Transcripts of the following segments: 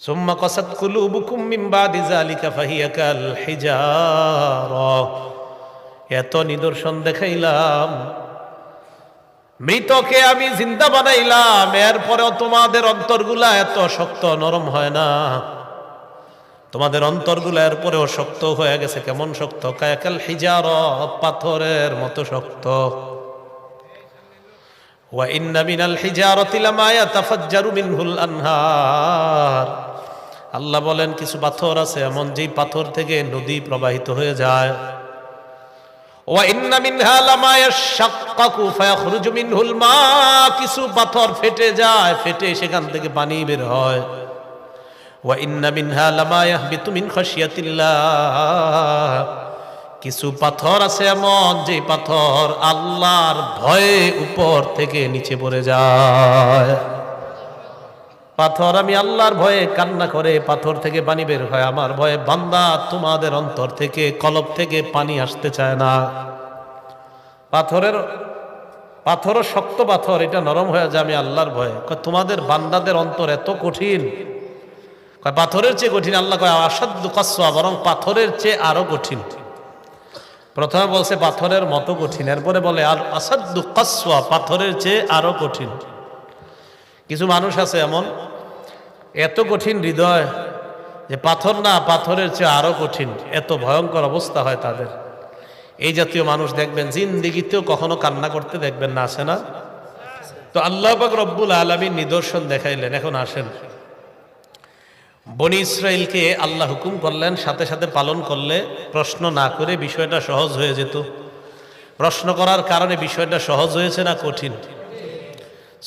সুম্মা কাসাত কুলুবুকুম মিন বাদি যালিকা ফাহিয়া কাল হিজারা। এত নিদর্শন দেখাইলাম, মৃতকে আমি জিন্দা বানাইলাম, এরপরেও তোমাদের অন্তরগুলা এত শক্ত নরম হয় না। তোমাদের অন্তরগুলা এরপরেও শক্ত হয়ে গেছে। কেমন শক্ত? কায়াকাল হিজারা, পাথরের মতো শক্ত। ওয়া ইন্না মিনাল হিজারাতি লামা ইয়াতাফাজ্জারু মিনহুল আনহার। আল্লাহ বলেন কিছু পাথর আছে এমন, যেই পাথর থেকে নদী প্রবাহিত হয়ে যায়। ওয়া ইন্না মিনহা লামা ইয়াশাক্কাকু ফায়াখরুজু মিনহুল মা। কিছু পাথর ফেটে যায়, ফেটে সেখান থেকে পানি বের হয়। ওয়া ইন্না মিনহা লামা ইয়াহবিতু মিন খাশিয়াতিল্লাহ। কিছু পাথর আছে এমন, যে পাথর আল্লাহর ভয়ে উপর থেকে নিচে পড়ে যায়। পাথর আমি আল্লাহর ভয়ে কান্না করে পাথর থেকে পানি বের হয় আমার ভয়ে। বান্দা, তোমাদের অন্তর থেকে, কলব থেকে পানি আসতে চায় না। পাথরও শক্ত পাথর, এটা নরম হয়ে যায় আমি আল্লাহর ভয়ে। তোমাদের বান্দাদের অন্তর এত কঠিন, পাথরের চেয়ে কঠিন। আল্লাহ কয় আসাদ্দু কাসওয়া, বরং পাথরের চেয়ে আরো কঠিন। প্রথমে বলছে পাথরের মতো কঠিন, এরপরে বলে আর আসাদ্দু কাসওয়া, পাথরের চেয়ে আরো কঠিন। কিছু মানুষ আছে এমন, এত কঠিন হৃদয় যে পাথর না, পাথরের চেয়ে আরো কঠিন, এত ভয়ঙ্কর অবস্থা হয় তাদের। এই জাতীয় মানুষ দেখবেন জিন্দেগিতেও কখনো কান্না করতে দেখবেন না, আসে না? তো আল্লাহ পাক রব্বুল আলামিন নিদর্শন দেখাইলেন। এখন আসেন, বনি ইসরাইলকে আল্লাহ হুকুম করলেন, সাথে সাথে পালন করলে প্রশ্ন না করে বিষয়টা সহজ হয়ে যেত। প্রশ্ন করার কারণে বিষয়টা সহজ হয়েছে না কঠিন?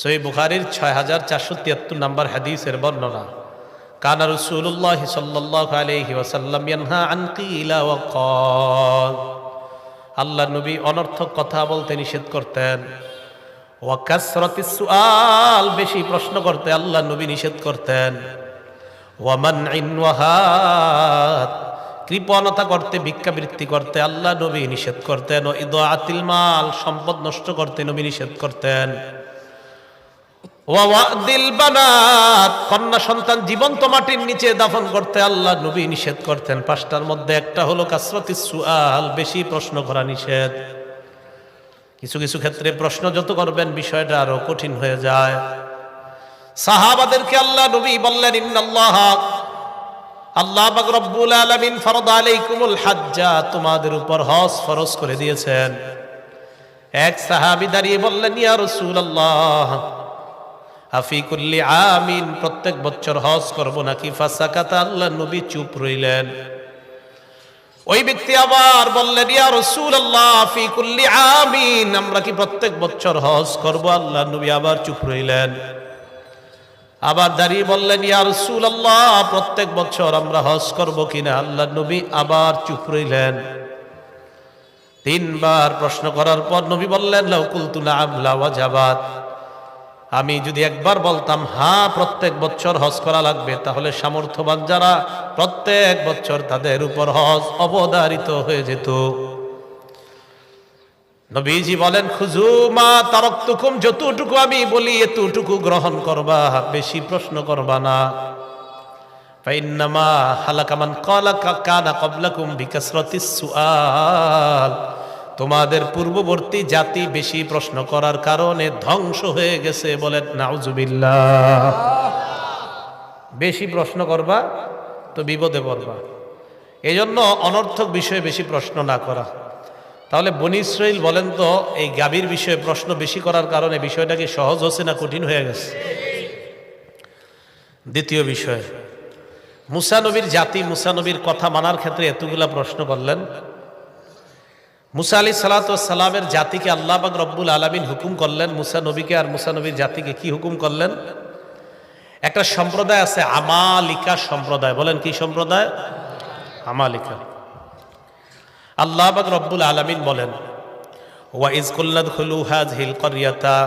সহিহ বুখারীর 6473 নম্বর হাদিসের বর্ণনা, কানা রাসূলুল্লাহ সাল্লাল্লাহু আলাইহি ওয়াসাল্লাম ইয়ানহা আন কিলা ওয়া ক্বাল। আল্লাহ নবী অনর্থক কথা বলতে নিষেধ করতেন। ওয়া কাসরাতিস সুআল, বেশি প্রশ্ন করতে আল্লাহ নবী নিষেধ করতেন। ওয়া মানইন ওয়া হাত, কৃপণতা করতে, ভিক্ষাবৃত্তি করতে আল্লাহ নবী নিষেধ করতেন। ও ইদাআতিল মাল, সম্পদ নষ্ট করতে নবী নিষেধ করতেন। ওয়া ওয়াদিল বানাত, কন্যা সন্তান জীবন্ত মাটির নিচে দাফন করতে আল্লাহ নবী নিষেধ করতেন। পাঁচটার মধ্যে একটা হলো কাসরাতিস সুআল, বেশি প্রশ্ন করা নিষেধ। কিছু কিছু ক্ষেত্রে প্রশ্ন যত করবেন বিষয়টা আরো কঠিন হয়ে যায়। সাহাবাদেরকে আল্লাহ নবী বললেন, ইন্নাল্লাহ, আল্লাহ পাক রব্বুল আলামিন ফরদা আলাইকুমুল হাজ্জা, তোমাদের উপর হজ ফরজ করে দিয়েছেন। এক সাহাবী দাঁড়িয়ে বললেন, ইয়া রাসূলুল্লাহ, আফি কুল্লি আমিন, প্রত্যেক বছর হজ করব নাকি? ফাসাকাতা, আল্লাহ নবী চুপ রইলেন। ওই ব্যক্তি আবার বললেন, ইয়া রাসূলুল্লাহ, আফি কুল্লি আমিন, আমরা কি প্রত্যেক বছর হজ করব? আল্লাহ নবী আবার চুপ রইলেন। আবার দাঁড়িয়ে বললেন, ইয়া রাসূলুল্লাহ, প্রত্যেক বছর আমরা হজ করব কিনা? আল্লাহ নবী আবার চুপ রইলেন। তিনবার প্রশ্ন করার পর নবী বললেন, লাউ কুলতু না'আম লা ওয়াজাবাত, আমি যদি একবার বলতাম হ্যাঁ প্রত্যেক বছর হজ করা লাগবে, তাহলে সামর্থ্যবান যারা প্রত্যেক বছর তাদের উপর হজ অবধারিত হয়ে যেত। নবীজি বলেন, খুযু মা তারাকতুকুম, যতটুকু আমি বলি এতটুকু গ্রহণ করবা, বেশি প্রশ্ন করবা না। ফাইন্নামা হালাকা মান কানা ক্বাবলাকুম বিকাসরাতিস সুআল, তোমাদের পূর্ববর্তী জাতি বেশি প্রশ্ন করার কারণে ধ্বংস হয়ে গেছে। বলেন নাউজুবিল্লাহ। বেশি প্রশ্ন করবা তো বিপদে পড়বা। এই জন্য অনর্থক বিষয়ে বেশি প্রশ্ন না করা। তাহলে বনি ইসরাইল বলেন তো, এই গাভীর বিষয়ে প্রশ্ন বেশি করার কারণে বিষয়টা কি সহজ হচ্ছে না কঠিন হয়ে গেছে? দ্বিতীয় বিষয়, মুসা নবীর জাতি মুসা নবীর কথা মানার ক্ষেত্রে এতগুলা প্রশ্ন করলেন। মুসা আলাইহিস সালাতু ওয়াস সালামের জাতিকে আল্লাহ পাক রব্বুল আলামিন হুকুম করলেন, মুসা নবীকে আর মুসা নবীর জাতিকে কি হুকুম করলেন? একটা সম্প্রদায় আছে আমালিকা সম্প্রদায়। বলেন কি সম্প্রদায়? আমালিকা। আল্লাহ পাক রব্বুল আলামিন বলেন, ওয়া ইজ কুল্লা দুখুলু হাযিহিল ক্বরিয়াতা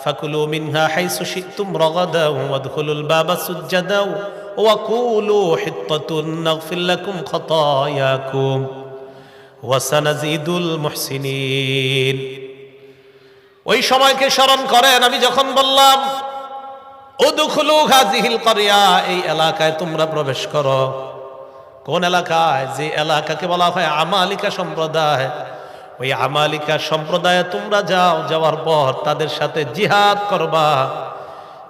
ফাকুলু মিনহা হাইসু শি'তুম রাগাদা ওয়াদখুলুল বাবা সুজ্জাদা ওয়া কুলু হিত্তাতুন নাগফির লাকুম খাতায়াকুম ওয়া সানাজিদুল মুহসিনিন। ওই সময়কে স্মরণ করেন, আমি যখন বললাম উদখুলু হাযিহিল ক্বরিয়া, এই এলাকায় তোমরা প্রবেশ করো। কোন এলাকায়? যে এলাকাকে বলা হয় আমালিকা সম্প্রদায়। ওই আমালিকা সম্প্রদায়ে তোমরা যাও, যাওয়ার পর তাদের সাথে জিহাদ করবা।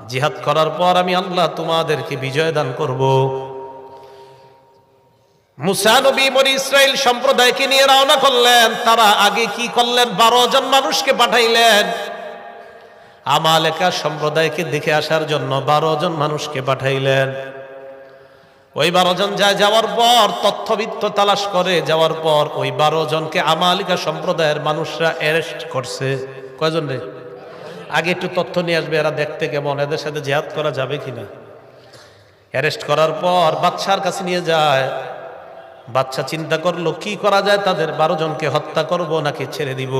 জিহাদ করার পর আমি আল্লাহ তোমাদেরকে বিজয় দান করব। মুসা নবী বনি ইসরাইল সম্প্রদায়কে নিয়ে রওনা করলেন। তারা আগে কি করলেন? 12 জন মানুষকে পাঠাইলেন আমালেকা সম্প্রদায়কে দেখে আসার জন্য। 12 জন মানুষকে পাঠাইলেন। ওই 12 জন যাওয়ার পর তথ্যবিত্ত তালাশ করে, যাওয়ার পর ওই 12 জনকে আমালিকা সম্প্রদায়ের মানুষরা অ্যারেস্ট করছে। কয়জন রে? আগে একটু তথ্য নিয়ে আসবে, এরা দেখতে কেমন, এদের সাথে জিহাদ করা যাবে কিনা। অ্যারেস্ট করার পর বাদশার কাছে নিয়ে যায়। বাদশা চিন্তা করলো কি করা যায়, তাদের 12 জনকে হত্যা করব নাকি ছেড়ে দিব।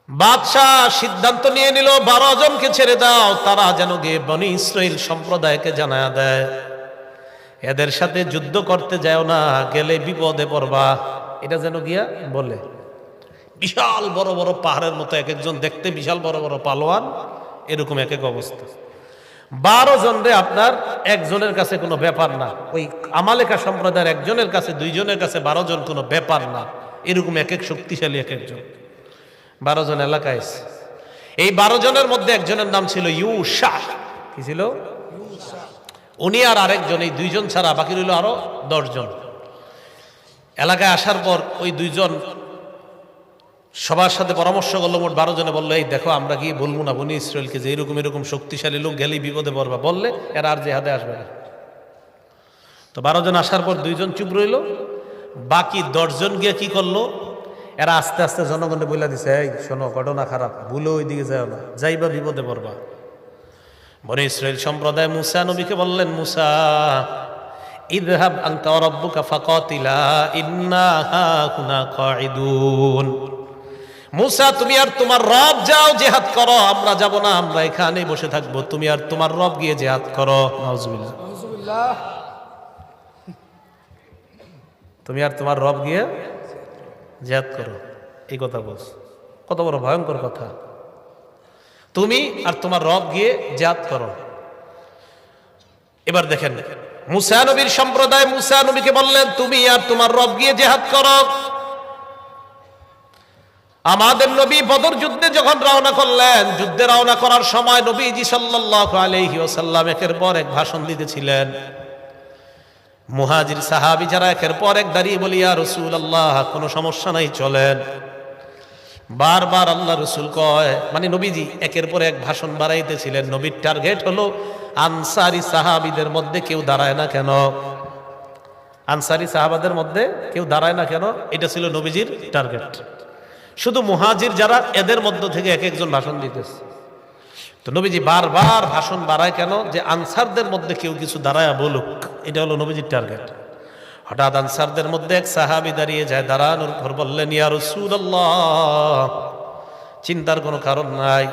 বাদশাহ সিদ্ধান্ত নিয়ে নিল 12 জনকে ছেড়ে দাও, তারা যেন গিয়ে বনি ইসরাইল সম্প্রদায়কে জানায়া দেয় এদের সাথে যুদ্ধ করতে যাও না, গেলে বিপদে পড়বা। এটা যেন গিয়া বলে। বিশাল বড় বড় পাহাড়ের মতো এক একজন দেখতে, বিশাল বড় বড় পালোয়ান, এরকম এক এক অবস্থা। 12 জন রে আপনার একজনের কাছে কোনো ব্যাপার না। ওই আমালেকা সম্প্রদায়ের একজনের কাছে, 2 জনের কাছে 12 জন কোনো ব্যাপার না। এরকম এক এক শক্তিশালী এক একজন। 12 জন এলাকায়। এই 12 জনের মধ্যে একজনের নাম ছিল ইউশা। কি ছিল? উনি আর আরেকজন, এই 2 জন ছাড়া বাকি রইল আরো 10 জন। এলাকায় আসার পর ওই 2 জন সবার সাথে পরামর্শ করলো। মোট 12 জনে বললো, এই দেখো আমরা গিয়ে বলবো না বনি ইসরায়েলকে যে এরকম এরকম শক্তিশালী লোক, গেলেই বিপদে পড়বা। বললে এরা আর জেহাদে আসবে না। তো 12 জন আসার পর 2 জন চুপ রইল। বাকি 10 জন গিয়ে কি করলো? এরা আস্তে আস্তে জনগণে বলে দিছে, এই শোনো, ঘটনা খারাপ, ভুলে ওই দিকে যাও না, যাইবা বিপদে পড়বা। বনি ইসরাইল সম্প্রদায় মুসা নবীকে বললেন, মুসা ইযহাব আনতা ওয়া রাব্বুকা ফাকাতিলা ইন্না হাকুনা কাঈদুন। মুসা তুমি আর তোমার রব যাও, জিহাদ করো, আমরা যাব না, আমরা এখানেই বসে থাকবো। তুমি আর তোমার রব গিয়ে জিহাদ করো। নাউজুবিল্লাহ, নাউজুবিল্লাহ। তুমি আর তোমার রব গিয়ে জিহাদ করো, এই কথা বলছ। কত বড় ভয়ঙ্কর কথা। তুমি আর তোমার রব গিয়ে জিহাদ করো। এবার দেখেন, মুসা নবীর সম্প্রদায় মুসা নবীকে বললেন, তুমি আর তোমার রব গিয়ে জিহাদ করো। আমাদের নবী বদর যুদ্ধে যখন রওনা করলেন, যুদ্ধে রওনা করার সময় নবীজি সাল্লাল্লাহু আলাইহি ওয়াসাল্লাম একের পর এক ভাষণ দিতেছিলেন। মুহাজির সাহাবী যারা একের পর এক দাঁড়িয়ে বলি, ইয়া রাসূলুল্লাহ, কোনো সমস্যা নাই, চলেন। বারবার আল্লাহ রসুল কয়, মানে নবীজি একের পর এক ভাষণ বাড়াইতেছিলেন। নবীর টার্গেট হলো আনসারি সাহাবীদের মধ্যে কেউ দাঁড়ায় না কেন, আনসারি সাহাবাদের মধ্যে কেউ দাঁড়ায় না কেন, এটা ছিল নবীজির টার্গেট। শুধু মুহাজির যারা, এদের মধ্য থেকে এক একজন ভাষণ দিতেছে। তো নবীজি বারবার ভাষণ বাড়ায় কেন? যে আনসারদের মধ্যে কেউ কিছু দাঁড়ায় বলুক, এটা হলো নবীজির টার্গেট। হঠাৎ আনসারদের মধ্যে এক সাহাবী দাঁড়িয়ে যায়, দাঁড়ানোর পর বললেন, ইয়া রাসূলুল্লাহ, চিন্তার কোনো কারণ নাই,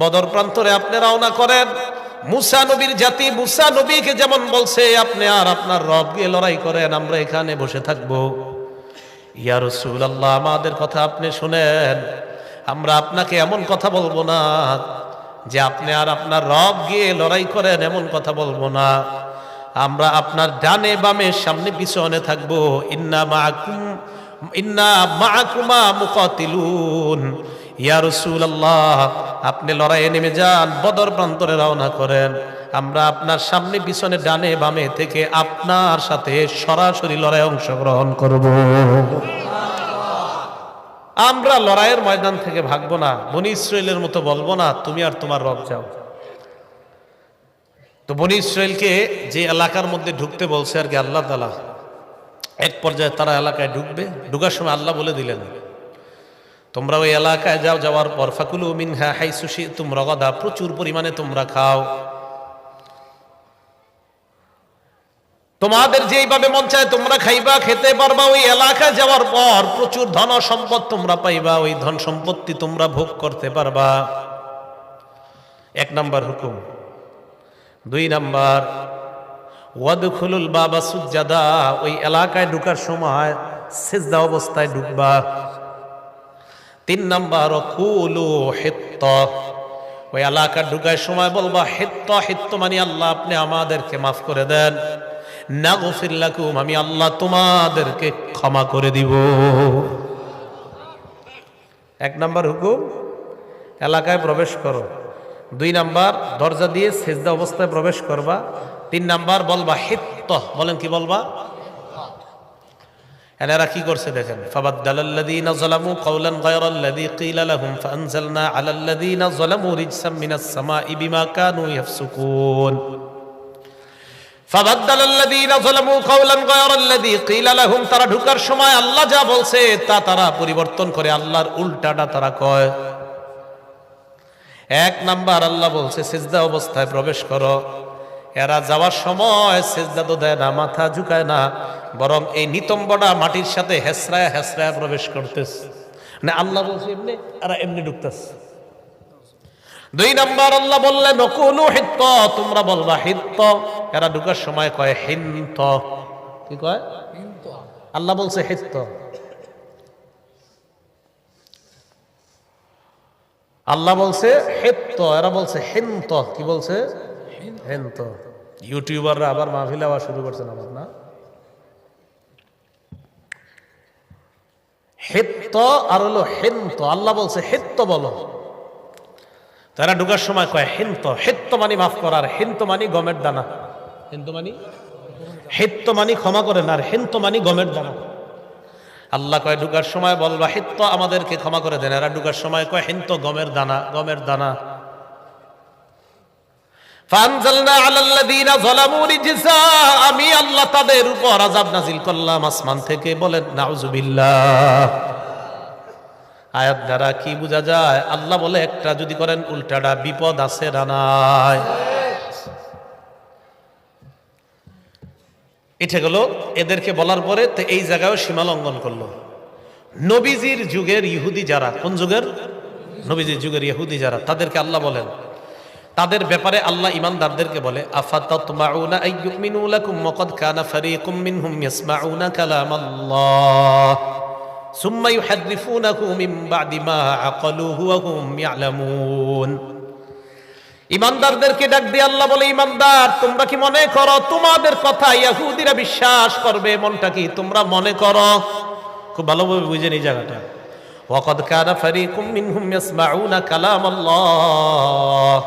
বদর প্রান্তরে আপনি রওনা করেন। মুসা নবীর জাতি মুসা নবীকে যেমন বলছে, আপনি আর আপনার রব গিয়ে লড়াই করেন, আমরা এখানে বসে থাকবো। ইয়া রাসূলুল্লাহ, আমাদের কথা আপনি শুনেন, আমরা আপনাকে এমন কথা বলবো না যে আপনি আর আপনার রব গিয়ে লড়াই করেন, এমন কথা বলবো না। আমরা আপনার ডানে বামে সামনে পিছনে থাকবো। ইন্না মাআকুমা মুকাতিলুন। ইয়া রাসূলুল্লাহ, আপনি লড়াইয়ে নেমে যান, বদর প্রান্তরে রওনা করেন, আমরা আপনার সামনে পিছনে ডানে বামে থেকে আপনার সাথে সরাসরি লড়াইয়ে অংশগ্রহণ করব। আমরা লড়াইয়ের ময়দান থেকে ভাগবো না, বনি ইসরাইলের মতো বলবো না তুমি আর তোমার রব যাও। তো বনি ইসরাইলকে যে এলাকার মধ্যে ঢুকতে বলছে আর কি আল্লাহ তাআলা, এক পর্যায়ে তারা এলাকায় ঢুকবে। ঢুকার সময় আল্লাহ বলে দিলেন, তোমরা ওই এলাকায় যাও, যাওয়ার পর ফাকুলু মিনহা হাইসু শি'তুম রাগাদা, প্রচুর পরিমাণে তোমরা খাও, তোমাদের যেইভাবে মন চায় তোমরা খাইবা, খেতে পারবা। ওই এলাকায় যাওয়ার পর প্রচুর ধন সম্পদ তোমরা পাইবা, ওই ধন সম্পত্তি তোমরা ভোগ করতে পারবা। 1 নাম্বার হুকুম। 2 নাম্বার, ওয়াদখুলুল বাবা সুজ্জাদা, ওই এলাকায় ঢুকার সময় সিজদা অবস্থায় ঢুকবা। 3 নাম্বার, কুলু হিত্তা, ওই এলাকা ঢুকার সময় বলবা হিত্ত, হিত্ত মানে আল্লাহ আপনি আমাদেরকে মাফ করে দেন, নাগফির লাকুম আমি আল্লাহ তোমাদেরকে ক্ষমা করে দিব। এক নাম্বার হুকুম, এলাকায় প্রবেশ করো। 2 নাম্বার, দরজা দিয়ে সেজদা অবস্থায় প্রবেশ করবা। 3 নাম্বার বলবা হিত্ত, বলেন কি বলবা? এনারা কি করছে দেখেন, ফাবাদদালাল্লাযীনা যালামু কাওলান গায়রাল্লাযী ক্বিলা লাহুম ফাআনজালনা আলাল্লাযীনা যালামু রিজসাম মিনাস সামাই বিমা কানু ইয়াফসুকুন। ফাবাদদালাল্লাযীনা যালামু কাওলান গায়রাল্লাযী ক্বিলা লাহুম, তারা ঢোকার সময় আল্লাহ যা বলছে তা তারা পরিবর্তন করে আল্লাহর উল্টাটা তারা কয়। 1 নাম্বার আল্লাহ বলছে সিজদা অবস্থায় প্রবেশ করো, এরা যাওয়ার সময় সিজদা তো দেয় না, মাথা ঝুঁকায় না, বরং এই নিতম্বটা মাটির সাথে হেসরায় হেসরায় প্রবেশ করতেছে। মানে আল্লাহ বলছে এমনি, এরা এমনি ঢুকতেছে। 2 নাম্বার আল্লাহ বললেন নকুলু হিত্ত, তোমরা বলবা হিত্ত, এরা ঢুকার সময় কয় হিন্ত। কি কয়? আল্লাহ বলছে হিত্ত, আল্লাহ বলছে হিত্ত, এরা বলছে হিন্ত। কি বলছে? হিন্ত। ইউটিউবাররা আবার মাহফিল আওয়াজ শুরু করছেন আমার, না? হিত্ত আর হলো হিন্ত। আল্লাহ বলছে হিত্ত বলো, তারা ঢুকার সময় কয় হিন্ত। হিত্ত মানে মাফ করার, হিন্ত মানে গমের দানা। হিন্ত মানে, হিত্ত মানে ক্ষমা করেন, আর হিন্ত মানে গমের দানা। আল্লাহ কয় ঢুকার সময় বলবা হিত্ত আমাদেরকে ক্ষমা করে দেন, এরা ঢুকার সময় কয় হিন্ত গমের দানা, গমের দানা। ফাআনজালনা আলাল্লাযীনা যালামু রিজসা, আমি আল্লাহ তাদের উপর আযাব নাযিল করলাম আসমান থেকে। বলেন নাউযুবিল্লাহ। আয়াত দ্বারা কি বোঝা যায়? আল্লাহ বলে একটা যদি করেন উল্টাটা বিপদ আছে না নাই? এটা গেল এদেরকে বলার পরে তো এই জায়গায় সীমা লঙ্ঘন করলো। নবীজির যুগের ইহুদি যারা, কোন যুগের? নবীজির যুগের ইহুদি যারা, তাদেরকে আল্লাহ বলেন, তাদের ব্যাপারে আল্লাহ ইমানদারদেরকে বলে আফাতাতমাউনা আইয়ুমিনু লাকুম ওয়াকাদ কানা ফারীকুম মিনহুম ইয়াসমাউনা কালামাল্লাহ সুম্মা ইউহাদ্দিফুনাহু মিন বা'দি মা আকালুহু ওয়া হুম ইয়ালামুন। ইমানদারদেরকে ডাক দিয়ে আল্লাহ বলে, ইমানদার তোমরা কি মনে করো তোমাদের কথা ইহুদিরা বিশ্বাস করবে? মনটা কি তোমরা মনে করো? খুব ভালোভাবে বুঝেন এই জায়গাটা। ওয়াকাদ কানা ফারীকুম মিনহুম ইয়াসমাউনা কালামাল্লাহ,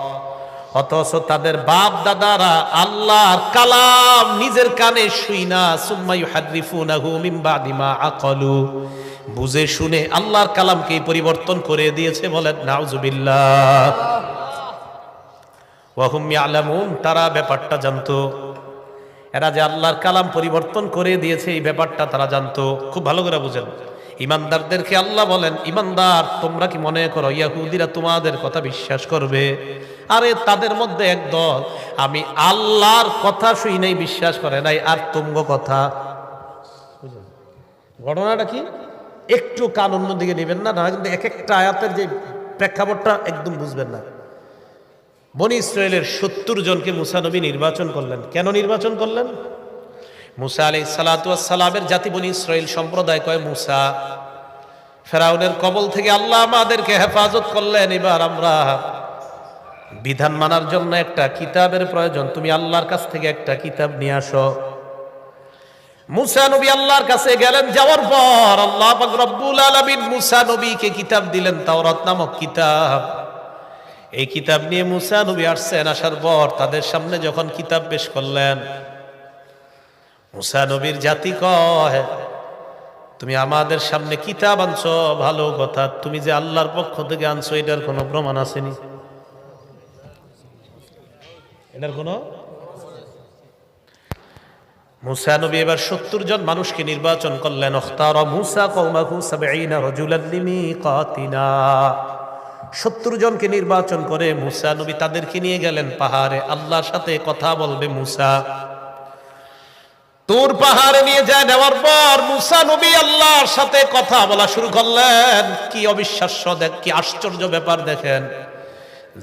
অথচ তাদের বাপ দাদারা আল্লাহর কালাম নিজের কানে শুইনা সুম্মা ইউহাদ্দিফুনাহু মিন বা'দি মা আকালু, বুঝে শুনে আল্লাহর কালামকে পরিবর্তন করে দিয়েছে। বলেন নাউযুবিল্লাহ। ওয়া হুম ইয়ালামুন, তারা ব্যাপারটা জানতো। এরা যে আল্লাহর কালাম পরিবর্তন করে দিয়েছে এই ব্যাপারটা তারা জানতো। খুব ভালো করে বুঝেন। ইমানদারদেরকে আল্লাহ বলেন, ইমানদার তোমরা কি মনে করো ইহুদিরা তোমাদের কথা বিশ্বাস করবে? আরে তাদের মধ্যে এক দল আমি আল্লাহর কথা শুই নাই, বিশ্বাস করে নাই, আর তুমগো কথা। ঘটনাটা কি একটু কান অন্যদিকে নেবেন না, না কিন্তু এক একটা আয়াতের যে প্রেক্ষাপটটা একদম বুঝবেন না। বনি ইসরায়েলের 70 জনকে মুসা নবী নির্বাচন করলেন। কেন নির্বাচন করলেন? মুসা আলাইহিস সালাতু ওয়াস সালামের জাতি বনি ইসরায়েল সম্প্রদায় কয়, মুসা ফেরাউনের কবল থেকে আল্লাহ আমাদেরকে হেফাজত করলেন, এবার আমরা বিধান মানার জন্য একটা কিতাবের প্রয়োজন, তুমি আল্লাহর কাছ থেকে একটা কিতাব নিয়ে আসো। মুসা নবী আল্লাহর কাছে গেলেন, যাওয়ার পর আল্লাহ পাক রব্বুল আলামিন মুসা নবীকে কিতাব দিলেন, তাওরাত নামক কিতাব। এই কিতাব নিয়ে মুসা নবী আসছেন, আসার পর তাদের সামনে যখন কিতাব পেশ করলেন, মুসা নবীর জাতি কয়, তুমি আমাদের সামনে কিতাব আনছো ভালো কথা, তুমি যে আল্লাহর পক্ষ থেকে আনছো এটার কোনো প্রমাণ আসেনি? এটার কোনো? মুসা নবী এবার 70 জন মানুষকে নির্বাচন করলেন। ইখতারা মুসা কওমাহু 70 রাজুলান লিমিকাতিনা, 70 জনকে নির্বাচন করে মুসা নবী তাদেরকে নিয়ে গেলেন পাহাড়ে, আল্লাহর সাথে কথা বলবে। মুসা তুর পাহাড়ে নিয়ে যায়, নেওয়ার পর মুসা নবী আল্লাহর সাথে কথা বলা শুরু করলেন। কি অবিশ্বাস্য, দেখ কি আশ্চর্য ব্যাপার দেখেন।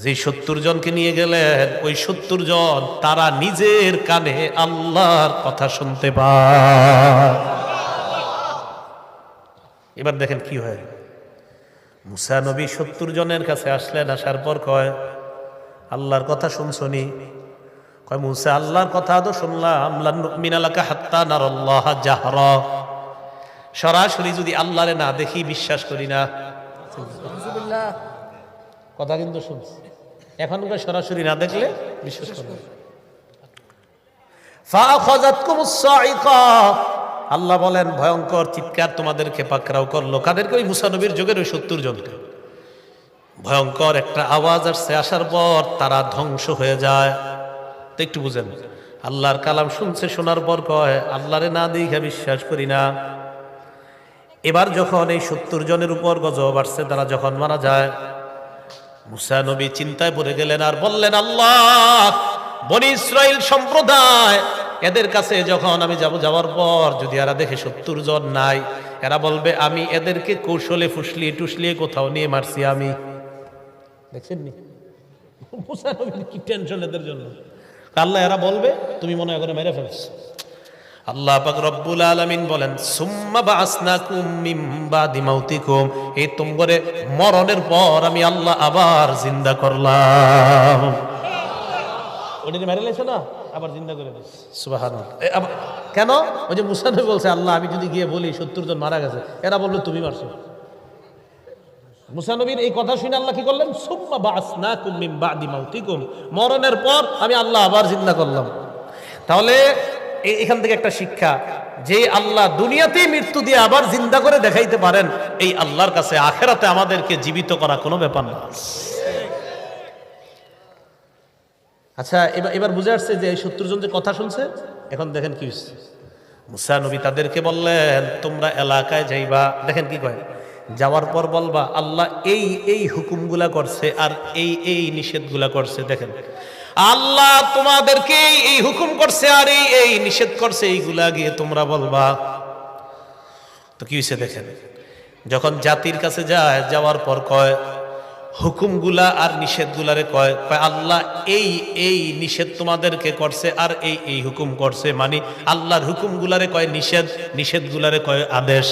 যে 70 জনকে নিয়ে গেলেন, ওই 70 জন তারা নিজের কানে আল্লাহর কথা শুনতে পায়। এবার দেখেন কি হয়। মুসা নবী 70 জনের কাছে আসলেন, আসার পর কয়, আল্লাহর কথা শুনছনি? কয় মুসা আল্লাহর কথা তো শুনলাম, লান নুমিনা লাকা হাত্তা নারাল্লাহা জাহরা, সরাসরি যদি আল্লাহরে না দেখি বিশ্বাস করি না। কথা কিন্তু শুনছি, এখনকার সরাসরি না দেখলে বিশ্বাস করি না। ফাআখাযাতকুমুস সাইকা, আল্লাহ বলেন ভয়ঙ্কর চিৎকার তোমাদেরকে পাকড়াও করলো। কাদেরকে? ওই মুসা নবীর যুগের ওই 70 জনকে। ভয়ঙ্কর একটা আওয়াজ আসছে, আসার পর তারা ধ্বংস হয়ে যায়। তো একটু বুঝেন, আল্লাহর কালাম শুনছে, শোনার পর কয় আল্লাহরে না দেখে বিশ্বাস করি না। এবার যখন এই 70 জনের উপর গজব আসছে, তারা যখন মারা যায়, মুসা নবী চিন্তায় পড়ে গেলেন আর বললেন, আল্লাহ, বনি ইসরাইল সম্প্রদায়, এদের কাছে যখন আমি যাওয়ার পর যদি এরা দেখে 70 জন নাই, এরা বলবে আমি এদেরকে কৌশলে ফুসলিয়ে টুসলিয়ে কোথাও নিয়ে মারছি। আমি দেখছেন নি মুসা নবীর কি টেনশন এদের জন্য। আল্লাহ এরা বলবে তুমি মনে করে মেরে ফেলছ। আল্লাহ পাক রব্বুল আলামিন বলেন, সুম্মা বাসনাকুম মিন বাদি মাউতিকুম, এই তোমাদের মরণের পর আমি আল্লাহ আবার জিন্দা করলাম। ওদিকে মেরে লেছে না, আবার জিন্দা করে দিস। সুবহানাল্লাহ। কেন? ওই যে মুসা নবী বলছে আল্লাহ আমি যদি গিয়ে বলি 70 জন মারা গেছে, এরা বললো তুমি মারছো। মুসা নবীর এই কথা শুনে আল্লাহ কি করলেন? সুম্মা বাসনাকুম মিন বাদি মাউতিকুম, মরণের পর আমি আল্লাহ আবার জিন্দা করলাম। তাহলে এখান থেকে একটা শিক্ষা, যে আল্লাহ দুনিয়াতেই মৃত্যু দিয়ে আবার জিন্দা করে দেখাইতে পারেন, এই আল্লাহর কাছে আখেরাতে আমাদেরকে জীবিত করা কোনো ব্যাপার না। আচ্ছা, এবার বুঝে আসছে যে এই 70 জন যে কথা শুনছে। এখন দেখেন কি হচ্ছে। মুসা নবী তাদেরকে বললেন তোমরা এলাকায় যাইবা, দেখেন কি কয়, যাওয়ার পর বলবা আল্লাহ এই এই হুকুমগুলা করছে আর এই এই নিষেধগুলা করছে। দেখেন, আল্লাহ তোমাদেরকে এই হুকুম করছে আর এই এই নিষেধ করছে, এইগুলা গিয়ে তোমরা বলবা। তো কি হয়েছে দেখেন, যখন জাতির কাছে যায়, যাওয়ার পর কয় হুকুমগুলা আর নিষেধগুলারে কয় আল্লাহ এই এই নিষেধ তোমাদেরকে করছে আর এই এই হুকুম করছে, মানে আল্লাহর হুকুমগুলারে কয় নিষেধ, নিষেধগুলারে কয় আদেশ।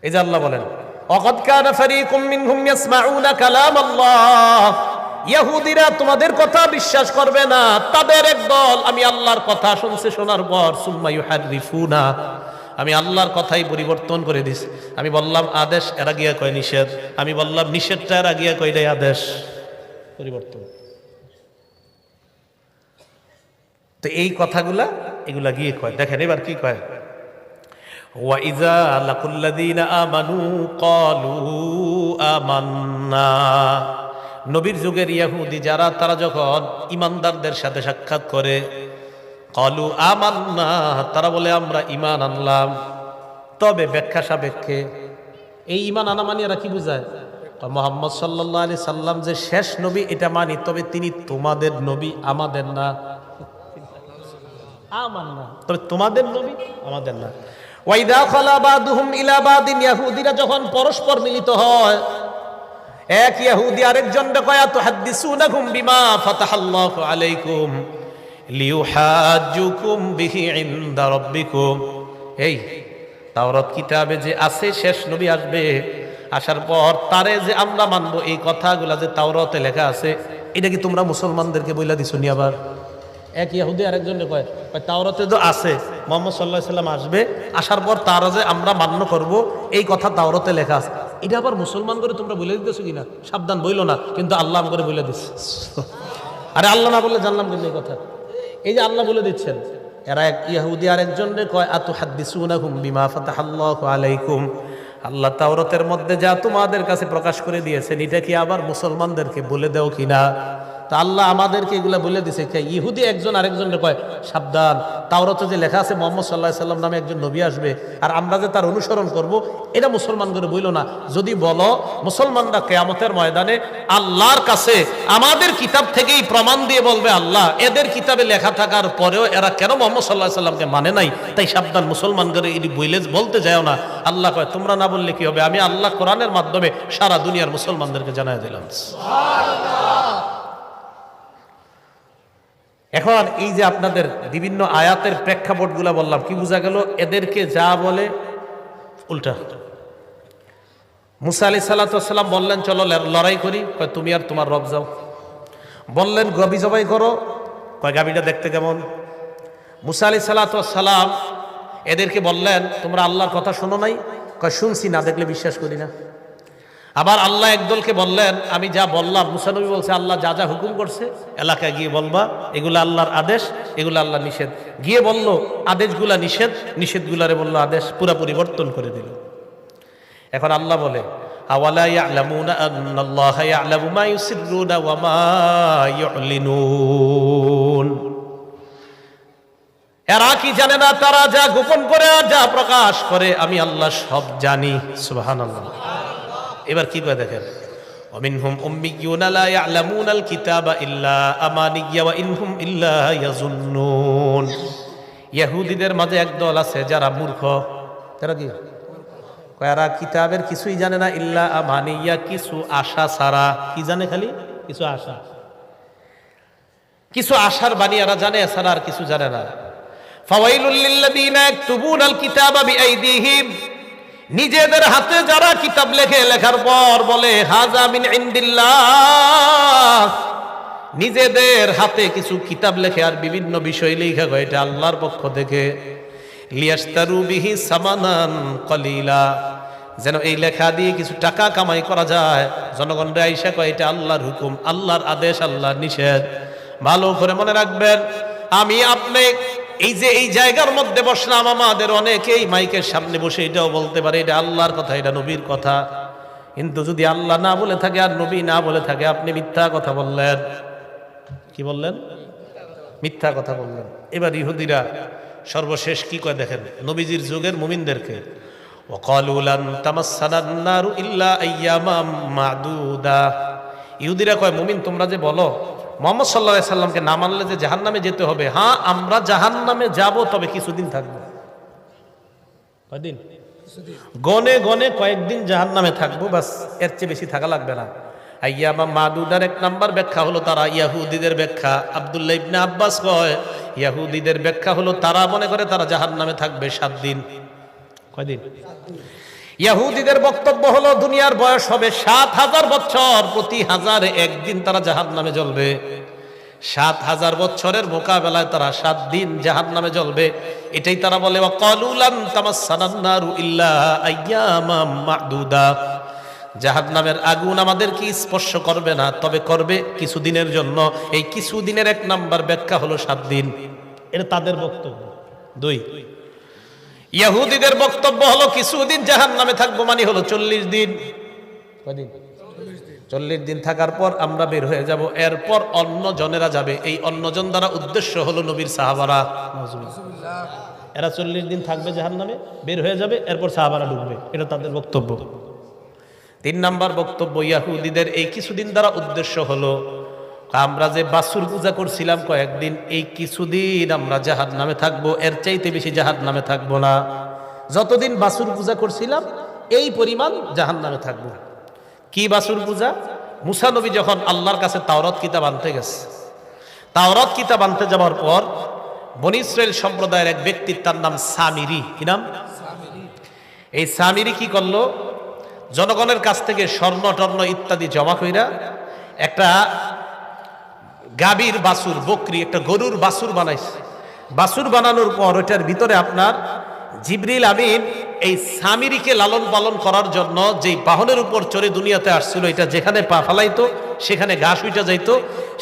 এই যে আল্লাহ বলেন, ওয়াকাদ কানা ফারীকুম মিনহুম ইয়াসমাউনা কালামাল্লাহ, ইহুদিরা তোমাদের কথা বিশ্বাস করবে না, তাদের একদল আমি আল্লাহর কথা শুনছে, শোনার পর সুম্মা ইউহাররিফুনা, আমি আল্লাহর কথাই পরিবর্তন করে দিছি। আমি বললাম আদেশ, এরা গিয়া কয় নিষেধ, আমি বললাম নিষেধটা, এরা গিয়া কয় এটাই আদেশ। পরিবর্তন। তো এই কথাগুলা এগুলা গিয়ে কয়। দেখেন এবার কি কয়, ওয়াইযা লাকুল্লাযীনা আমানু ক্বালু আমান্না, নবীর যুগের ইহুদি যারা, তারা যখন ইমানদারদের সাথে সাক্ষাৎ করে, ক্বালু আমান্না, তারা বলে আমরা ঈমান আনলাম। তবে ব্যাখ্যা সাপেক্ষে এই ঈমান আনা মানে এরা কি বুঝায়, মুহাম্মদ সাল্লাল্লাহু আলাইহি সাল্লাম যে শেষ নবী এটা মানি, তবে তিনি তোমাদের নবী, আমাদের না। আমান্না, তবে তোমাদের নবী, আমাদের না। ওয়াইদা খালা বাদুহুম ইলা বাদিন, ইহুদিরা যখন পরস্পর মিলিত হয়, এক ইহুদি আরেকজনকে কয় তুহাদ্দিসুনাকুম বিমা ফাতাহাল্লাহু আলাইকুম লিউহাজ্জুকুম বিহি ইনদা রাব্বিকুম, এই তাওরাত কিতাবে যে আছে শেষ নবী আসবে, আসার পর তারে যে আমরা মানব, এই কথাগুলা যে তাওরাতে লেখা আছে, এটা কি তোমরা মুসলমানদেরকে বইলা দিছো নি? আবার এক ইহুদি আরেকজনকে কয় তাওরাতে তো আছে মুহাম্মদ সাল্লাল্লাহু আলাইহি সাল্লাম আসবে, আসার পর তারা যে আমরা মান্য করব, এই কথা তাওরাতে লেখা আছে, এটা আবার মুসলমান করে তোমরা বলে দিতেছো কিনা? সাবধান, বইলো না, কিন্তু আল্লাহ করে বলে দিচ্ছে। আরে আল্লাহ না বললে জানলাম কিন্তু এই কথা, এই যে আল্লাহ বলে দিচ্ছেন। এরা এক ইহুদি আরেকজনকে কয় আতুহাদ্দিসুনাকুম বিমা ফাতাহাল্লাহু আলাইকুম, আল্লাহ তাওরাতের মধ্যে যা তোমাদের কাছে প্রকাশ করে দিয়েছেন, এটা কি আবার মুসলমানদেরকে বলে দাও কিনা? তা আল্লাহ আমাদেরকে এগুলা বলে দিছে। ইহুদি একজন আরেকজনকে কয় সাবধান, তাওরাতে যে লেখা আছে মুহাম্মদ সাল্লাল্লাহু আলাইহি সাল্লাম নামে একজন নবী আসবে, আর আমরা যে তার অনুসরণ করব, এটা মুসলমান করে বইল না। যদি বলো মুসলমানরা কিয়ামতের ময়দানে আল্লাহর কাছে আমাদের কিতাব থেকেই প্রমাণ দিয়ে বলবে আল্লাহ এদের কিতাবে লেখা থাকার পরেও এরা কেন মুহাম্মদ সাল্লাল্লাহু আলাইহি সাল্লামকে মানে নাই, তাই সাবধান, মুসলমান করে এটি বলতে যাও না। আল্লাহ কয় তোমরা না বললে কি হবে, আমি আল্লাহ কোরআনের মাধ্যমে সারা দুনিয়ার মুসলমানদেরকে জানাই দিলাম। এখন এই যে আপনাদের বিভিন্ন আয়াতের প্রেক্ষাপটগুলা বললাম, কি বোঝা গেল? এদেরকে যা বলে উল্টা। মুসা আলাইহিস সালাম বললেন চলো লড়াই করি। কয় তুমি আর তোমার রব যাও। বললেন গাবি জবাই করো। কয় গাবিটা দেখতে কেমন? মুসা আলাইহিস সালাম এদেরকে বললেন তোমরা আল্লাহর কথা শোনো নাই? কয় শুনছি, না দেখলে বিশ্বাস করি না। আবার আল্লাহ একদলকে বললেন আমি যা বললাম, মুসা নবী বলছে আল্লাহ যা যা হুকুম করছে এলাকায় গিয়ে বলবা এগুলো আল্লাহর আদেশ, এগুলো আল্লাহ নিষেধ। গিয়ে বলল আদেশগুলা নিষেধ, নিষেধগুলারে বললো আদেশ, পুরা পরিবর্তন করে দিল। এখন আল্লাহ বলে আওয়ালা ইয়ালামুনা আন্নাল্লাহা ইয়ালামু মা ইউসিররুনা ওয়া মা ইউলিনুন। এরা কি জানে না তারা যা গোপন করে আর যা প্রকাশ করে আমি আল্লাহ সব জানি। সুবহানাল্লাহ। এবার কি করে দেখেন, ওয়ামিনহুম উম্মিয়ুনা লা ইয়ালামুনাল কিতাবা ইল্লা আমানিয়া ওয়া ইনহুম ইল্লা ইয়াজুন্নুন। ইহুদিদের মাঝে একদল আছে যারা মূর্খ। তারা কি? এরা কিতাবের কিছুই জানে না, ইল্লা আমানিয়া, কিছু আশা ছাড়া। কি জানে? খালি কিছু আশা, কিছু আশার বাণী এরা জানে, এছাড়া আর কিছু জানে না। ফাওয়াইলুল লিল্লাযীনা ইয়াকতুবুনাল কিতাবা বিআইদিহিম, নিজেদের হাতে যারা কিতাব লেখে, লেখার পর বলে হাযা মিন ইনদিল্লাহ, নিজেদের হাতে কিছু কিতাব লেখে আর বিভিন্ন বিষয় লেখা হয় এটা আল্লাহর পক্ষ থেকে। লিয়াশতারু বিহি সামানান কলিলা, যেন এই লেখা দিয়ে কিছু টাকা কামাই করা যায়। জনগণরা আইসা কয় এটা আল্লাহর হুকুম, আল্লাহর আদেশ, আল্লাহর নিষেধ। ভালো করে মনে রাখবেন, আমি আপনি এই যে এই জায়গার মধ্যে বসলাম, আমাদের অনেকেই মাইকের সামনে বসে এটাও বলতে পারে এটা আল্লাহর কথা, এটা নবীর কথা। কিন্তু যদি আল্লাহ না বলে থাকে আর নবী না বলে থাকে, আপনি মিথ্যা কথা বললেন। কি বললেন? মিথ্যা কথা বললেন। এবার ইহুদিরা সর্বশেষ কি কয় দেখেন, নবীজির যুগের মুমিনদেরকে, ওয়াকালু লান তামাসসানান নারু ইল্লা আইয়ামাম মাদুদা। ইহুদিরা কয় মুমিন তোমরা যে বলো মুহাম্মদ সাল্লাল্লাহু আলাইহি সাল্লামকে না মানলে যে জাহান্নামে যেতে হবে, হ্যাঁ আমরা জাহান্নামে যাব, তবে কিছুদিন থাকবো। কয়দিন? গনে গনে কয়েকদিন জাহান্নামে থাকবো, বাস, এর চেয়ে বেশি থাকা লাগবে না। আইয়ামা মাদুদার এক নাম্বার ব্যাখ্যা হলো তারা ইয়াহুদিদের ব্যাখ্যা। আব্দুল্লাহ ইবনে আব্বাস কয় ইয়াহুদিদের ব্যাখ্যা হলো তারা মনে করে তারা জাহান্নামে থাকবে 7 দিন। কয়দিন? ইহুদিদের বক্তব্য হলো দুনিয়ার বয়স হবে 7000 বছর, প্রতি 1000-এ একদিন তারা জাহান্নামে জ্বলবে। 7000 বছরের মোকাবেলায় তারা 7 দিন জাহান্নামে জ্বলবে। এটাই তারা বলে ওয়াকালু লান তামাসসানান নারু ইল্লা আইয়ামাম মাদুদা, জাহান্নামের আগুন আমাদেরকে স্পর্শ করবে না, তবে করবে কিছুদিনের জন্য। এই কিছুদিনের এক নাম্বার ব্যাখ্যা হলো 7 দিন। এটা তাদের বক্তব্য। 2, ইহুদিদের বক্তব্য হলো কিছুদিন জাহান্নামে থাকবো মানে হলো 40 দিন। কয়দিন? 40 দিন থাকার পর আমরা বের হয়ে যাব, এরপর অন্য জনেরা যাবে। এই অন্য জন দ্বারা উদ্দেশ্য হলো নবীর সাহাবারা। এরা 40 দিন থাকবে জাহান্নামে, বের হয়ে যাবে, এরপর সাহাবারা ঢুকবে। এটা তাদের বক্তব্য। 3 নাম্বার বক্তব্য ইহুদিদের, এই কিছুদিন দ্বারা উদ্দেশ্য হলো আমরা যে বাছুর পূজা করছিলাম কয়েকদিন, এই কিছুদিন আমরা জাহান্নামে থাকবো, এর চাইতে বেশি জাহান্নামে থাকবো না। যতদিন বাছুর পূজা করছিলাম এই পরিমাণ জাহান্নামে থাকবো। কি বাছুর পূজা? মুসা নবী যখন আল্লাহর কাছে তাওরাত কিতাব আনতে গেছে, তাওরাত কিতাব আনতে যাওয়ার পর বনী ইসরাইল সম্প্রদায়ের এক ব্যক্তির, তার নাম সামিরি। কি নাম? এই সামিরি কি করলো, জনগণের কাছ থেকে স্বর্ণ টর্ণ ইত্যাদি জমা কইরা একটা গাভীর বাছুর, বকরি, একটা গরুর বাছুর বানাইছে। বাছুর বানানোর পর ওইটার ভিতরে আপনার জিবরিল আমিন এই সামিরিকে লালন পালন করার জন্য যেই বাহনের উপর চড়ে দুনিয়াতে আসছিল, এটা যেখানে পা ফালাইতো সেখানে ঘাস উইটা যাইতো,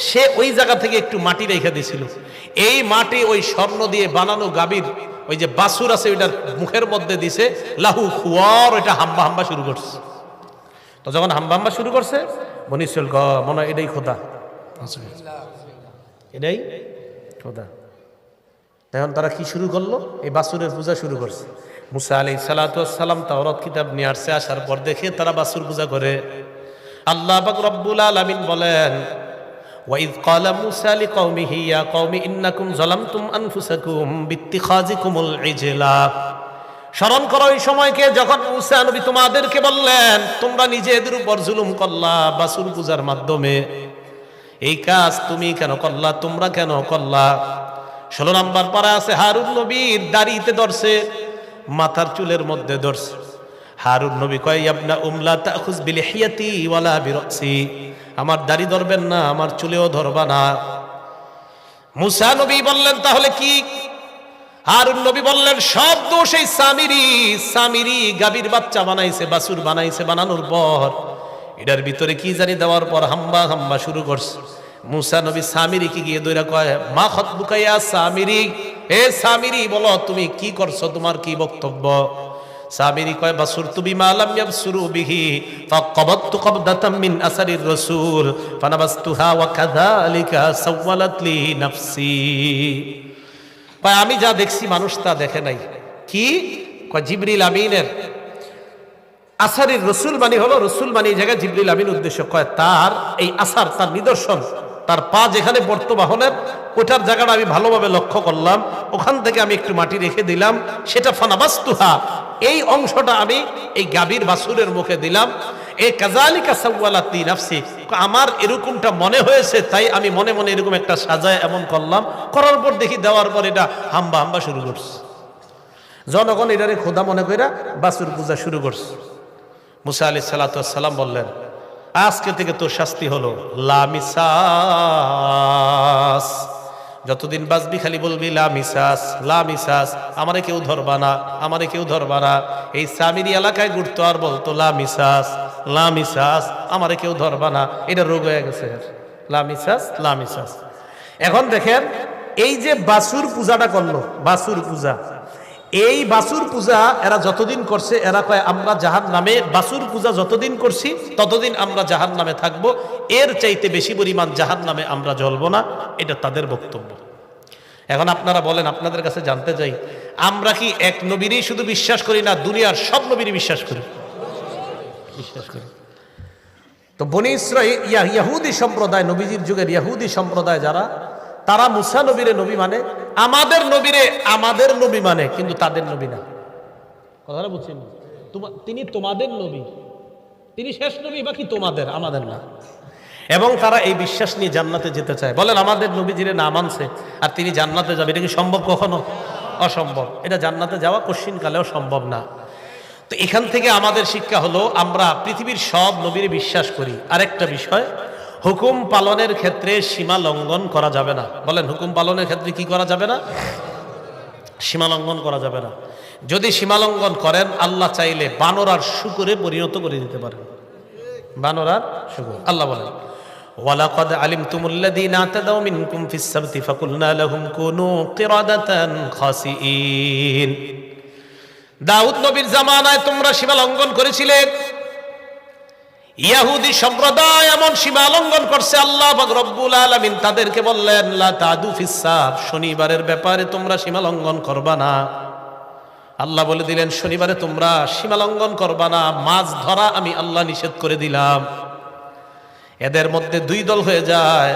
সে ওই জায়গা থেকে একটু মাটি রেখে দিয়েছিল। এই মাটি ওই স্বর্ণ দিয়ে বানানো গাভীর ওই যে বাছুর আছে ওইটার মুখের মধ্যে দিছে, লাহু খুয়ার, ওইটা হাম্বা হাম্বা শুরু করছে। তো যখন হাম্বা হাম্বা শুরু করছে, বনী ইসরাইল মনে হয় এটাই খোদা, এটাই খোদা। তখন তারা কি শুরু করলো, এই বাছুরের পূজা শুরু করছে। মুসা আলাইহিস সালাতু ওয়াস সালাম তাওরাত কিতাব নিয়ে আসছে, আসার পর দেখে তারা বাছুর পূজা করে। আল্লাহ পাক রব্বুল আলামিন বলেন ওয়াইদ ক্বালা মুসা লিকওমিহি ইয়া কওমি ইন্নাকুম যালামতুম আনফুসাকুম বিত্তিখাযিকুমুল ইজলা। স্মরণ করো ওই সময়কে যখন মুসা নবী তোমাদেরকে বললেন তোমরা নিজেদের উপর জুলুম করলা বাছুর পূজার মাধ্যমে। এই কাজ তুমি কেন করলা, তোমরা কেন করলা? 16 নম্বর পারা আছে হারুন নবীর দাড়িতে ধরছে, মাথার চুলের মধ্যে ধরছে। হারুন নবী কয় ইবনা উমলা তাখুজ বিলিহিয়াতি ওয়ালা বিরাসি, আমার দাড়ি ধরবেন না, আমার চুলেও ধরবা না। মুসা নবী বললেন তাহলে কি? হারুন নবী বললেন সব দোষ এই সামিরি গাভীর বাচ্চা বানাইছে, বাছুর বানাইছে, বানানোর পর এটার ভিতরে কি জানি দেওয়ার পর হাম্বা শুরু করছে। মুসা নবী সামিরি কি গিয়ে দইরা কয় মা খতবুকা ইয়া সামিরি, এ সামিরি বলো তুমি কি করছো, তোমার কি বক্তব্য? সামিরি কয় বাসুরতু বিমা লাম ইয়াবসুরু বিহি ফাকাবাতু কবদাতাম মিন আসারির রাসূল ফানাবাসতুহা ওয়া কাযালিকা সাওয়ালাত লি নাফসি। কয় আমি যা দেখছি মানুষ তা দেখে নাই। কি কয় জিবরিল আমিনের আসারির রসুল বাণী হলো, রসুল বাণী এই জায়গায় জিবরিল আমিন উদ্দেশ্য। কয় তার এই আসার, তার নিদর্শন, তার পা যেখানে পড়তো বাহনের, ওটার জায়গাটা আমি ভালোভাবে লক্ষ্য করলাম, ওখান থেকে আমি একটু মাটি রেখে দিলাম, সেটা ফানাবাসতুহা, এই অংশটা আমি এই গাভীর বাছুরের মুখে দিলাম। এই কাযালিকা সাওয়ালাত লি নাফসি, আমার এরকমটা মনে হয়েছে তাই আমি মনে মনে এরকম একটা সাজায় এমন করলাম, করার পর দেখি দেওয়ার পর এটা হাম্বা শুরু করছে। জনগণ এটারে খোদা মনে কইরা বাছুর পূজা শুরু করছে। মুসা আলাইহিস সালাতু ওয়াস সালাম বললেন আজকে থেকে তোর শাস্তি হলো লা মিসাস, যতদিন বাঁচবি খালি বলবি লা মিসাস, আমারে কেউ ধরবা না, আমারে কেউ ধরবা না। এই সামিরি এলাকায় ঘুরতো আর বলতো লা মিসাস, আমারে কেউ ধরবা না। এটা রোগ হয়ে গেছে লা মিসাস। এখন দেখেন এই যে বাছুর পূজাটা করলো, বাছুর পূজা, এই বাছুর পূজা এরা যতদিন করছে, এরা কয় আমরা জাহান্নামে, বাছুর পূজা যতদিন করছি ততদিন আমরা জাহান্নামে থাকবো, এর চাইতে বেশি পরিমাণ জাহান্নামে আমরা জ্বলবো না, এটা তাদের বক্তব্য। এখন আপনারা বলেন, আপনাদের কাছে জানতে চাই, আমরা কি এক নবীরই শুধু বিশ্বাস করি না দুনিয়ার সব নবীরই বিশ্বাস করি? তো বনি ইসরাঈল ইহুদি সম্প্রদায়, নবীজির যুগের ইহুদি সম্প্রদায় যারা, তারা মুসা নবীরে নবী মানে, আমাদের নবীরে আমাদের নবী মানে, কিন্তু তাদের নবী না। কথাটা বুঝছেন? তিনি তোমাদের নবী, তিনি শেষ নবী, বাকি তোমাদের, আমাদের না। এবং তারা এই বিশ্বাস নিয়ে জান্নাতে যেতে চায়। বলেন আমাদের নবীজিরে না মানছে আর তিনি জান্নাতে যাবে, এটা কি সম্ভব? কখনো অসম্ভব। এটা জান্নাতে যাওয়া কোশ্চিনকালেও সম্ভব না। তো এখান থেকে আমাদের শিক্ষা হলো আমরা পৃথিবীর সব নবীরে বিশ্বাস করি। আরেকটা বিষয়, হুকুম পালনের ক্ষেত্রে সীমা লঙ্ঘন করা যাবে না। বলেন হুকুম পালনের ক্ষেত্রে কি করা যাবে না? সীমা লঙ্ঘন করা যাবে না। যদি সীমা লঙ্ঘন করেন, আল্লাহ চাইলে বানর আর শূকরে পরিণত করে দিতে পারেন। বানর আর শূকর। আল্লাহ বলেন ওয়ালাকাদ আলিমতুমুল্লাযীনা আতাদাউ মিনকুম ফিস সাবতি ফাকুলনা লাহুম কুনু কিরাদাতান খাসিইন। দাউদ নবীর জামানায় তোমরা সীমা লঙ্ঘন করেছিলে। ইহুদি সম্প্রদায় এমন সীমা লঙ্ঘন করছে, আল্লাহ পাক রব্বুল আলামিন তাদেরকে বললেন লা তাদু ফিস সাব, শনিবারের ব্যাপারে তোমরা সীমা লঙ্ঘন করবা না। আল্লাহ বলে দিলেন শনিবারে তোমরা সীমা লঙ্ঘন করবা না, মাছ ধরা আমি আল্লাহ নিষেধ করে দিলাম। এদের মধ্যে দুই দল হয়ে যায়।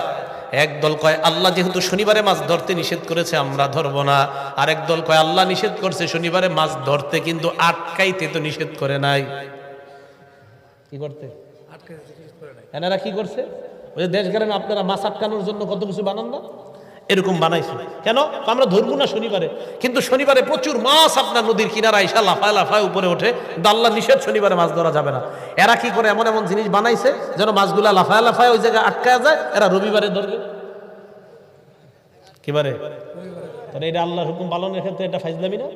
এক দল কয় আল্লাহ যেহেতু শনিবারে মাছ ধরতে নিষেধ করেছে আমরা ধরবো না। আরেক দল কয় আল্লাহ নিষেধ করছে শনিবারে মাছ ধরতে, কিন্তু আটকাইতে তো নিষেধ করে নাই। কি করতে? এনারা কি করছে? ওই দেশ গ্রামে আপনারা মাছ আটকানোর জন্য কত কিছু বানান না, এরকম বানাইছে। কেন? আমরা ধরবো না শনিবারে, কিন্তু শনিবারে প্রচুর মাছ আপনার নদীর কিনারা আইসা লাফায় উপরে ওঠে, আল্লাহ নিষেধ শনিবারে মাছ ধরা যাবে না। এরা কি করে এমন এমন জিনিস বানাইছে যেন মাছগুলা লাফায় ওই জায়গায় আটকায় যায়, এরা রবিবারে ধরবে। কিবারে? তাহলে এটা আল্লাহর হুকুম পালনের ক্ষেত্রে এটা ফাইজলামি না?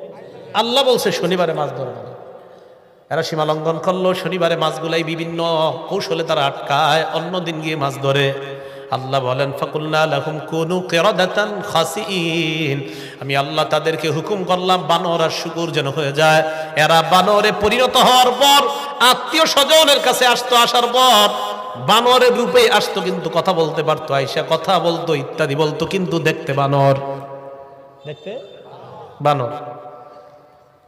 আল্লাহ বলছে শনিবারে মাছ ধরবে না। এরা সীমা লঙ্ঘন করলো, শনিবারে মাছগুলাই বিভিন্ন কৌশলে তারা আটকায়, অন্য দিন গিয়ে মাছ ধরে। আল্লাহ বলেন ফাকুলনা লাহুম কুনু কিরাদাতান খাসিইন, আমি আল্লাহ তাদেরকে হুকুম করলাম বানর আর শূকর যেন হয়ে যায়। এরা বানরে পরিণত হওয়ার পর আত্মীয় স্বজনের কাছে আসতো, আসার পর বানরের রূপে আসতো, কিন্তু কথা বলতে পারতো, আইসা কথা বলতো, ইত্যাদি বলতো, কিন্তু দেখতে বানর, দেখতে বানর।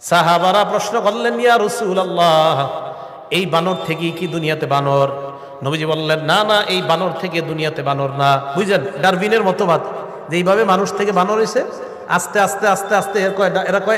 সাহাবারা প্রশ্ন করলেন ইয়া রাসূলুল্লাহ, এই বানর থেকেই কি দুনিয়াতে বানর? নবীজি বললেন না না, এই বানর থেকে দুনিয়াতে বানর না। বুঝলেন? ডারউইনের মতবাদ যে এইভাবে মানুষ থেকে বানর হয়েছে, আস্তে আস্তে আস্তে আস্তে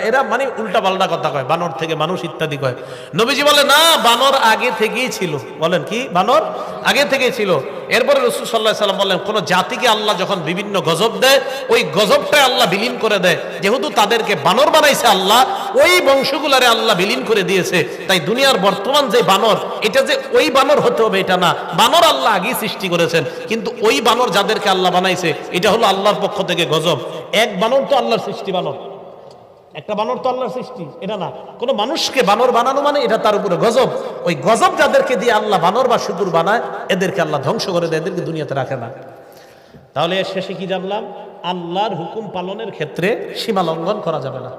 এরা মানে উল্টা পাল্টা কথা কয়, বানর থেকে মানুষ ইত্যাদি কয়। নবীজি বলে না, বানর আগে থেকেই ছিল। বলেন কি? বানর আগে থেকেই ছিল। এরপরে রাসূল সাল্লাল্লাহু আলাইহি সাল্লাম বললেন, কোন জাতিকে আল্লাহ যখন বিভিন্ন গজব দেয়, ওই গজবটাই আল্লাহ বিলীন করে দেয়। যেহেতু তাদেরকে বানর বানাইছে আল্লাহ, ওই বংশগুলারে আল্লাহ বিলীন করে দিয়েছে। তাই দুনিয়ার বর্তমান যে বানর, এটা যে ওই বানর হতে হবে এটা না, বানর আল্লাহ আগেই সৃষ্টি করেছেন, কিন্তু ওই বানর যাদেরকে আল্লাহ বানাইছে এটা হলো আল্লাহর পক্ষ থেকে গজব। এক বানর তো আল্লাহর সৃষ্টি, বানর একটা বানর তো আল্লাহর সৃষ্টি, এটা না। কোন মানুষকে বানর বানানো মানে এটা তার উপরে গজব। ওই গজব যাদেরকে দিয়ে আল্লাহ বানর বা শুকুর বানায়, এদেরকে আল্লাহ ধ্বংস করে দেয়, এদেরকে দুনিয়াতে রাখে না। তাহলে এর শেষে কি জানলাম? আল্লাহর হুকুম পালনের ক্ষেত্রে সীমা লঙ্ঘন করা যাবে না।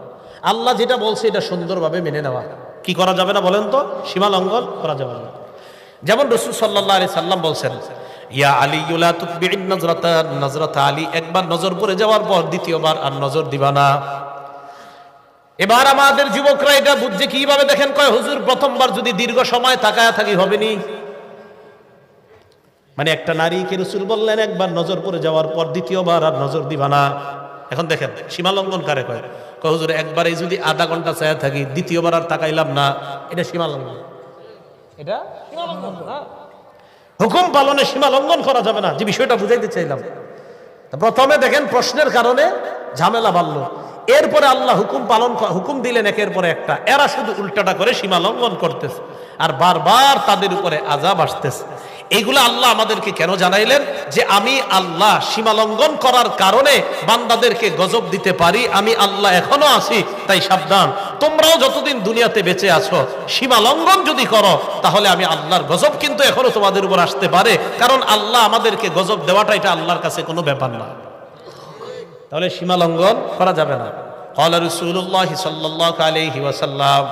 আল্লাহ যেটা বলছে এটা সুন্দরভাবে মেনে নেওয়া। কি করা যাবে না বলেন তো? সীমা লঙ্ঘন করা যাবে না। যেমন রাসূল সাল্লাল্লাহু আলাইহি সাল্লাম বলছেন, ইয়া আলী লা তুতবি'ন নজরাতা আলী, একবার নজর পড়ে যাওয়ার পর দ্বিতীয়বার আর নজর দিবা না। এবার আমাদের যুবকরা এটা বুঝছে কিভাবে দেখেন, কয় হুজুর প্রথমবার যদি দীর্ঘ সময় তাকায়া থাকি হবে নি, মানে একটা নারীকে রাসূল বললেন একবার নজর পড়ে যাওয়ার পর দ্বিতীয়বার আর নজর দিবা না। এখন দেখেন সীমা লঙ্ঘন কারে কয়? কয় হুজুর একবারে যদি আধা ঘন্টা চায়া থাকি, দ্বিতীয়বার আর তাকাইলাম না, এটা সীমা লঙ্ঘন। এটা সীমা লঙ্ঘন না, হুকুম পালনে সীমা লঙ্ঘন করা যাবে না। যে বিষয়টা বুঝাইতে চাইলাম, প্রথমে দেখেন প্রশ্নের কারণে ঝামেলা বাড়লো, এরপরে আল্লাহ হুকুম দিলেন একের পরে একটা, এরা শুধু উল্টাটা করে সীমা লঙ্ঘন করতেছে আর বারবার তাদের উপরে আযাব আসতেছে। এইগুলো আল্লাহ আমাদেরকে কেন জানাইলেন? যে আমি আল্লাহ সীমা লঙ্ঘন করার কারণে বান্দাদেরকে গজব দিতে পারি, আমি আল্লাহ এখনো আছি। তাই সাবধান, তোমরাও যতদিন দুনিয়াতে বেঁচে আছো সীমা লঙ্ঘন যদি করো, তাহলে আমি আল্লাহর গজব কিন্তু এখনো তোমাদের উপর আসতে পারে। কারণ আল্লাহ আমাদেরকে গজব দেওয়াটা এটা আল্লাহর কাছে কোনো ব্যাপার না। তাহলে সীমা লঙ্ঘন করা যাবে না। ক্বালা রাসূলুল্লাহ সাল্লাল্লাহু আলাইহি ওয়াসাল্লাম,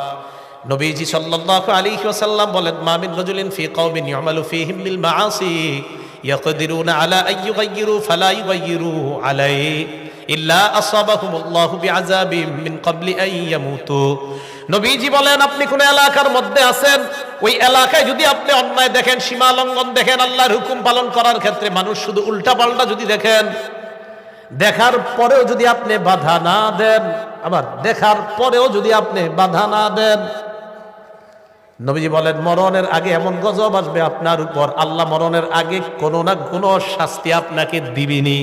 নবীজি সাল্লাল্লাহু আলাইহি ওয়াসাল্লাম বলেন, মা মিন রাজুলিন ফি কওমিন ইউমালু ফীহিম বিল মাআসি ইয়াকদিরুনা আলা আন ইউগাইয়িরু ফালা ইউগাইয়িরু আলাইহি ইল্লা আসাবাহুমুল্লাহু বিআযাবিন মিন ক্বাবলি আন ইয়ামুতু। নবীজি বলেন, আপনি কোন এলাকার মধ্যে আছেন, ওই এলাকায় যদি আপনি অন্যায় দেখেন, সীমা লঙ্ঘন দেখেন, আল্লাহর হুকুম পালন করার ক্ষেত্রে মানুষ শুধু উল্টা পাল্টা যদি দেখেন, দেখার পরেও যদি আপনি বাধা না দেন, আবার দেখার পরেও যদি আপনি বাধা না দেন, নবীজি বলেন মরণের আগে এমন গজব আসবে আপনার উপর, আল্লাহ মরণের আগে কোনো না কোনো শাস্তি আপনাকে দিবেনি,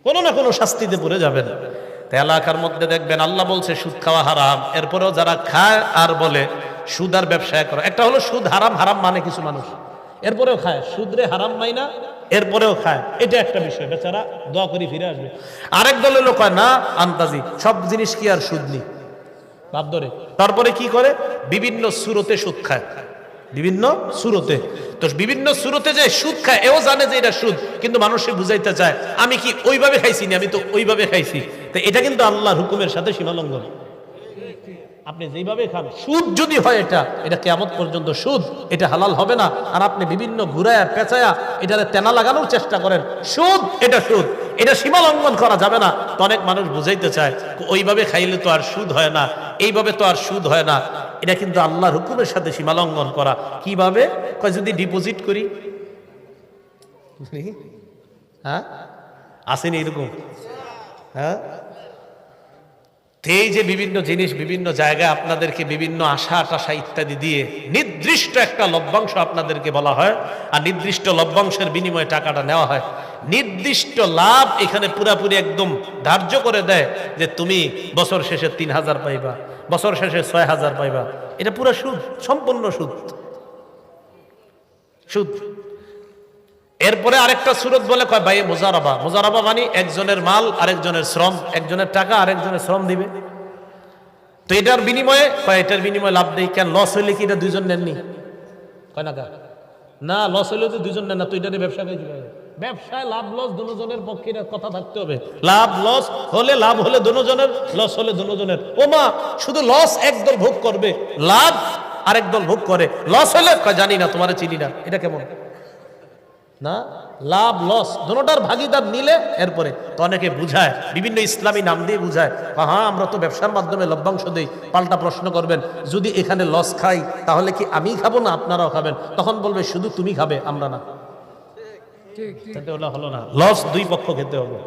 কোনো না কোনো শাস্তিতে পড়ে যাবেন। তাই এলাকার মধ্যে দেখবেন আল্লাহ বলছে সুদ খাওয়া হারাম, এরপরেও যারা খায় আর বলে সুদ আর ব্যবসায় করো। একটা হলো সুদ হারাম, হারাম মানে কিছু মানুষ, এরপরেও খায়, সুদরে হারাম মাইনা এরপরেও খায়, এটা একটা বিষয়, বেচারা দোয়া করি ফিরে আসবে। আরেক দলের লোক হয় না আন্তাজি, সব জিনিস কি আর সুদ নি বাপ ধরে, তারপরে কি করে বিভিন্ন সুরতে সুদ খায়, বিভিন্ন সুরতে। তো বিভিন্ন সুরতে যে সুদ খায়, এও জানে যে এটা সুদ, কিন্তু মানুষকে বুঝাইতে চায় আমি কি ওইভাবে খাইছি না, আমি তো ওইভাবে খাইছি। তো এটা কিন্তু আল্লাহর হুকুমের সাথে সীমা লঙ্ঘন। আপনি যেইভাবে খান, সুদ যদি হয় এটা কিয়ামত পর্যন্ত সুদ, এটা হালাল হবে না। আর আপনি বিভিন্ন ঘুরায়া পেঁচায়া এটারে তেনা লাগানোর চেষ্টা করেন, সুদ, এটা সুদ, এটা সীমা লঙ্ঘন করা যাবে না। তো অনেক মানুষ বুঝাইতে চায় ওইভাবে খাইলে তো আর সুদ হয় না, এইভাবে তো আর সুদ হয় না। এটা কিন্তু আল্লাহর হুকুমের সাথে সীমা লঙ্ঘন করা। কিভাবে? কয় যদি ডিপোজিট করি, হ্যাঁ আসেনি এরকম, হ্যাঁ। এই যে বিভিন্ন জিনিস বিভিন্ন জায়গায় আপনাদেরকে বিভিন্ন আশা টাশা ইত্যাদি দিয়ে নির্দিষ্ট একটা লভ্যাংশ আপনাদেরকে বলা হয়, আর নির্দিষ্ট লভ্যাংশের বিনিময়ে টাকাটা নেওয়া হয়। নির্দিষ্ট লাভ এখানে পুরাপুরি একদম ধার্য করে দেয় যে তুমি বছর শেষে ৩,০০০ পাইবা, বছর শেষে ৬,০০০ পাইবা। এটা পুরো সুদ, সম্পূর্ণ সুদ, সুদ। এরপরে আরেকটা সুরত বলে কয় ভাই মুজারাবা। মুজারাবা মানে একজনের মাল আরেকজনের শ্রম, একজনের টাকা আরেকজনের শ্রম দিবে। তো এটার বিনিময়ে কয় এটার বিনিময়ে লাভ দেই কেন? লস হইলে কি এটা দুইজন নেননি? কয় না না, লস হইলে তো দুইজন নেন না, তো এটারে ব্যবসা করে দিবে। ব্যবসায় লাভ লস দুজনের পক্ষে কথা থাকতে হবে। লাভ লস হলে, লাভ হলে দুজনের, লস হলে দুজনের। ও মা, শুধু লস একদল ভোগ করবে, লাভ আরেক দল ভোগ করে। লস হলে কয় জানি না, তোমারে চিনি না, এটা কেমন না? লাভ লস দুটোটার ভাগিদার নিলে এরপরে তো অনেকে বুঝায়, বিভিন্ন ইসলামী নাম দিয়ে বুঝায়, হ্যাঁ আমরা তো ব্যবসার মাধ্যমে লভ্যাংশ দেই। পাল্টা প্রশ্ন করবেন, যদি এখানে লস খাই তাহলে কি আমি খাবো না আপনারাও খাবেন? তখন বলবে শুধু তুমি খাবে, আমরা না। হলো না, লস দুই পক্ষ খেতে হবে।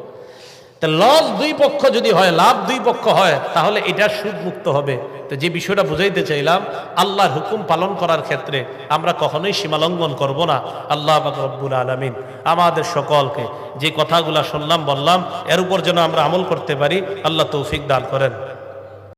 তা লস দুই পক্ষ যদি হয়, লাভ দুই পক্ষ হয়, তাহলে এটা সুদ মুক্ত হবে। তো যে বিষয়টা বুঝাইতে চাইলাম, আল্লাহর হুকুম পালন করার ক্ষেত্রে আমরা কখনোই সীমালঙ্ঘন করব না। আল্লাহ পাক রব্বুল আলামিন আমাদের সকলকে যে কথাগুলা শুনলাম বললাম এর উপর যেন আমরা আমল করতে পারি, আল্লাহ তৌফিক দান করেন।